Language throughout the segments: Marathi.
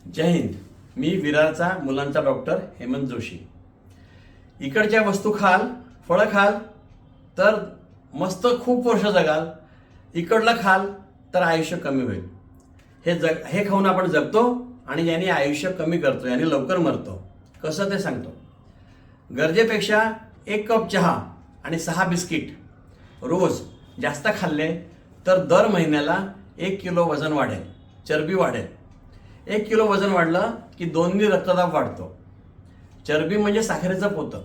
जय हिंद. मी विरारचा मुलांचा डॉक्टर हेमंत जोशी. इकडच्या वस्तू खाल, फळं खाल तर मस्त खूप वर्ष जगाल. इकडलं खाल तर आयुष्य कमी होईल. हे खाऊन आपण जगतो आणि याने आयुष्य कमी करतो, याने लवकर मरतो. कसं ते सांगतो. गरजेपेक्षा 1 कप चहा आणि 6 बिस्किट रोज जास्त खाल्ले तर दर महिन्याला 1 किलो वजन वाढेल, चरबी वाढेल. 1 किलो वजन वाढलं की 2 रक्तदाब वाढतो. चरबी म्हणजे साखरेचं पोतं.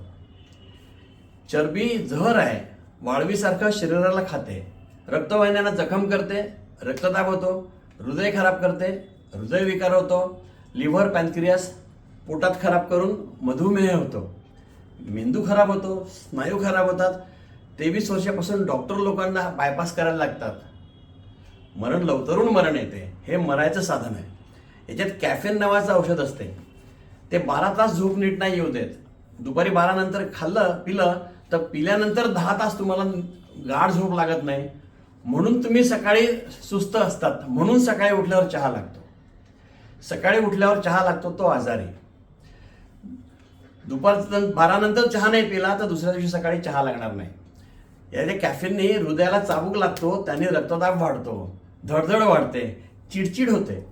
चरबी जहर आहे, वाळवीसारखं शरीराला खाते, रक्तवाहिन्यांना जखम करते, रक्तदाब होतो, हृदय खराब करते, हृदयविकार होतो, लिव्हर पॅनक्रियास पोटात खराब करून मधुमेह होतो, मेंदू खराब होतो, स्नायू खराब होतात. 23 वर्षापासून डॉक्टर लोकांना बायपास करायला लागतात. तरुण मरण येते. हे मरायचं साधन आहे. याच्यात कॅफेन नावाचं औषध असते. ते 12 तास झोप नीट नाही येऊ देत. दुपारी 12 नंतर पिलं तर पिल्यानंतर 10 तास तुम्हाला गाढ झोप लागत नाही. म्हणून तुम्ही सकाळी सुस्त असतात. म्हणून सकाळी उठल्यावर चहा लागतो. सकाळी उठल्यावर चहा लागतो तो आजारी. दुपार 12 नंतर चहा नाही पिला तर दुसऱ्या दिवशी सकाळी चहा लागणार नाही. याच्या कॅफेनने हृदयाला चाबूक लागतो, त्याने रक्तदाब वाढतो, धडधड वाढते, चिडचिड होते,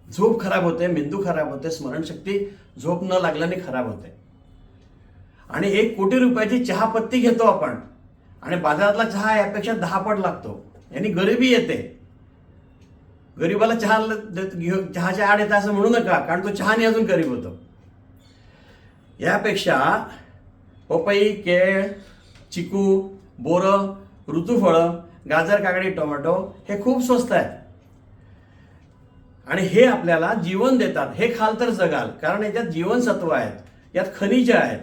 झोप खराब होते, मेंदू खराब होते, स्मरणशक्ती झोप न लागल्याने खराब होते. आणि 1 कोटी रुपयाची चहा पत्ती घेतो आपण आणि बाजारातला चहा यापेक्षा 10 पट लागतो. यांनी गरिबी येते. गरीबाला चहाच्या आड येतं असं म्हणू नका, कारण तो चहाने अजून गरीब होतो. यापेक्षा पपई, केळ, चिकू, बोरं, ऋतुफळं, गाजर, काकडी, टोमॅटो हे खूप स्वस्त आहेत आणि हे आपल्याला जीवन देतात. हे खाल तर जगाल, कारण याच्यात जीवनसत्व आहेत, यात खनिज आहेत,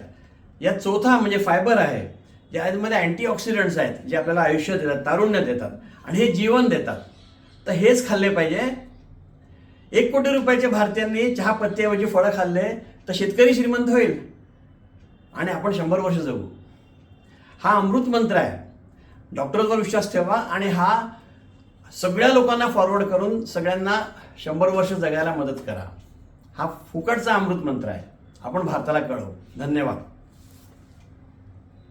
यात चौथा म्हणजे फायबर आहे, ज्यामध्ये अँटीऑक्सिडंट्स आहेत जे आपल्याला आयुष्य देतात, तारुण्य देतात आणि हे जीवन देतात. तर हेच खाल्ले पाहिजे. 1 कोटी रुपयाच्या भारतीयांनी चहा पत्त्याऐवजी फळं खाल्ले तर शेतकरी श्रीमंत होईल आणि आपण 100 वर्ष जगू. हा अमृत मंत्र आहे. डॉक्टरवर विश्वास ठेवा आणि हा सगळ्या लोकांना फॉरवर्ड करून सगळ्यांना 100 वर्ष जगायला मदत करा. हा फुकटचा अमृत मंत्र आहे. आपण भारताला कळवू. धन्यवाद.